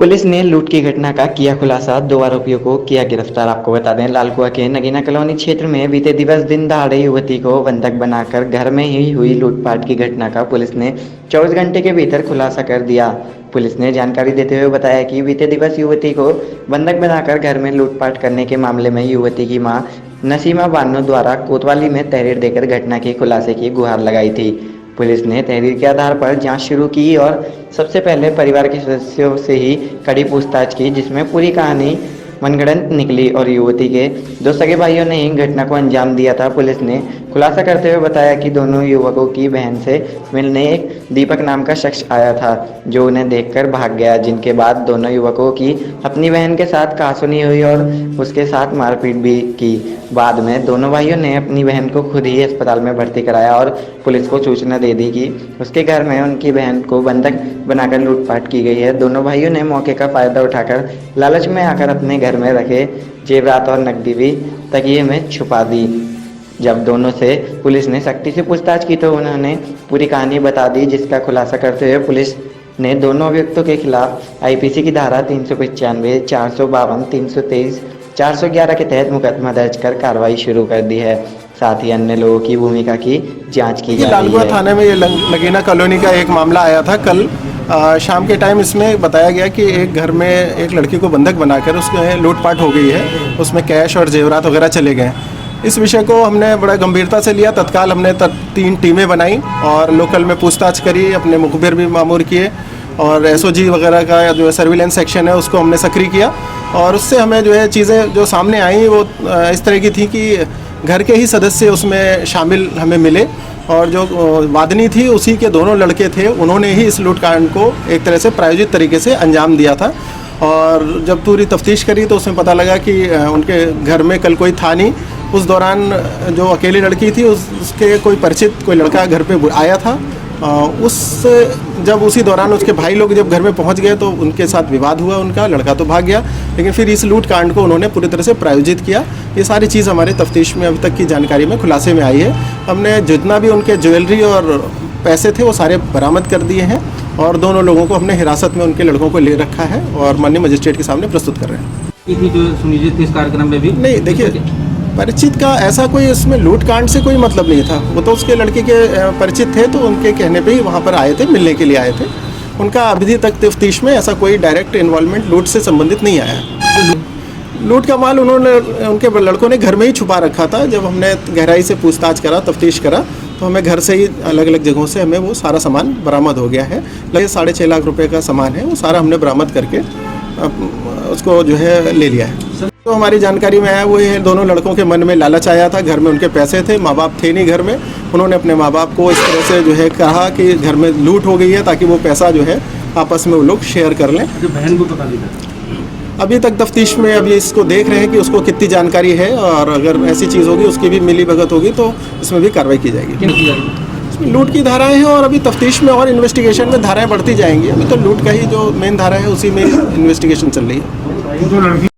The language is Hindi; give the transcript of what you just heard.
पुलिस ने लूट की घटना का किया खुलासा, 2 आरोपियों को किया गिरफ्तार। आपको बता दें, लालकुआ के नगीना कॉलोनी क्षेत्र में बीते दिवस दिन दहाड़े युवती को बंधक बनाकर घर में ही हुई लूटपाट की घटना का पुलिस ने 24 घंटे के भीतर खुलासा कर दिया। पुलिस ने जानकारी देते हुए बताया कि बीते दिवस युवती को बंधक बनाकर घर में लूटपाट करने के मामले में युवती की मां नसीमा बानो द्वारा कोतवाली में तहरीर देकर घटना के खुलासे की गुहार लगाई थी। पुलिस ने तहरीर के आधार पर जांच शुरू की और सबसे पहले परिवार के सदस्यों से ही कड़ी पूछताछ की, जिसमें पूरी कहानी मनगढ़ंत निकली और युवती के 2 सगे भाइयों ने ही घटना को अंजाम दिया था। पुलिस ने खुलासा करते हुए बताया कि दोनों युवकों की बहन से मिलने एक दीपक नाम का शख्स आया था, जो उन्हें देखकर भाग गया, जिनके बाद दोनों युवकों की अपनी बहन के साथ कहासुनी हुई और उसके साथ मारपीट भी की। बाद में दोनों भाइयों ने अपनी बहन को खुद ही अस्पताल में भर्ती कराया और पुलिस को सूचना दे दी कि उसके घर में उनकी बहन को बंधक बनाकर लूटपाट की गई है। दोनों भाइयों ने मौके का फायदा उठाकर लालच में आकर अपने घर में रखे जेवरात और नकदी भी तकिए में छुपा दी। जब दोनों से पुलिस ने सख्ती से पूछताछ की तो उन्होंने पूरी कहानी बता दी, जिसका खुलासा करते हुए पुलिस ने दोनों अभियुक्तों के खिलाफ आईपीसी की धारा 395, 452, 323, 411 के तहत मुकदमा दर्ज कर कार्रवाई शुरू कर दी है। साथ ही अन्य लोगों की भूमिका की जांच की जा रही है। लालकुआ थाने में ये नगीना कॉलोनी का एक मामला आया था कल शाम के टाइम। इसमें बताया गया कि एक घर में एक लड़की को बंधक बनाकर उसमें लूटपाट हो गई है, उसमें कैश और जेवरात वगैरह चले गए। इस विषय को हमने बड़ा गंभीरता से लिया। तत्काल हमने 3 टीमें बनाई और लोकल में पूछताछ करी, अपने मुखबिर भी मामूर किए और एसओजी वगैरह का जो सर्विलेंस सेक्शन है उसको हमने सक्रिय किया। और उससे हमें जो है चीज़ें जो सामने आई वो इस तरह की थी कि घर के ही सदस्य उसमें शामिल हमें मिले और जो वादनी थी उसी के दोनों लड़के थे, उन्होंने ही इस लूटकांड को एक तरह से प्रायोजित तरीके से अंजाम दिया था। और जब पूरी तफ्तीश करी तो उसमें पता लगा कि उनके घर में कल कोई था नहीं। उस दौरान जो अकेली लड़की थी उसके कोई परिचित कोई लड़का घर पे आया था। जब उसी दौरान उसके भाई लोग जब घर में पहुंच गए तो उनके साथ विवाद हुआ, उनका लड़का तो भाग गया, लेकिन फिर इस लूट कांड को उन्होंने पूरी तरह से प्रायोजित किया। ये सारी चीज़ हमारे तफ्तीश में अभी तक की जानकारी में खुलासे में आई है। हमने जितना भी उनके ज्वेलरी और पैसे थे वो सारे बरामद कर दिए हैं और दोनों लोगों को हमने हिरासत में उनके लड़कों को ले रखा है और माननीय मजिस्ट्रेट के सामने प्रस्तुत कर रहे हैं। जो सुनिश्चित इस कार्यक्रम में भी नहीं, देखिए परिचित का ऐसा कोई इसमें लूट कांड से कोई मतलब नहीं था। वो तो उसके लड़के के परिचित थे तो उनके कहने पे ही वहाँ पर आए थे, मिलने के लिए आए थे। उनका अभी तक तफ्तीश में ऐसा कोई डायरेक्ट इन्वॉल्वमेंट लूट से संबंधित नहीं आया। लूट का माल उन्होंने उनके लड़कों ने घर में ही छुपा रखा था। जब हमने गहराई से पूछताछ करा, तफ्तीश करा तो हमें घर से ही अलग अलग जगहों से हमें वो सारा सामान बरामद हो गया है। लगभग 6.5 लाख रुपए का सामान है, वो सारा हमने बरामद करके उसको जो है ले लिया है। तो हमारी जानकारी में आया वो ये दोनों लड़कों के मन में लालच आया था। घर में उनके पैसे थे, माँ बाप थे नहीं घर में। उन्होंने अपने माँ बाप को इस तरह से जो है कहा कि घर में लूट हो गई है ताकि वो पैसा जो है आपस में वो लोग शेयर कर लें। बहन को पता नहीं, अभी तक तफ्तीश में अभी इसको देख रहे हैं कि उसको कितनी जानकारी है और अगर ऐसी चीज़ होगी उसकी भी मिली भगत होगी तो इसमें भी कार्रवाई की जाएगी। इसमें लूट की धाराएं हैं और अभी तफ्तीश में और इन्वेस्टिगेशन में धाराएं बढ़ती जाएंगी। अभी तो लूट का ही जो मेन धारा है उसी में इन्वेस्टिगेशन चल रही है।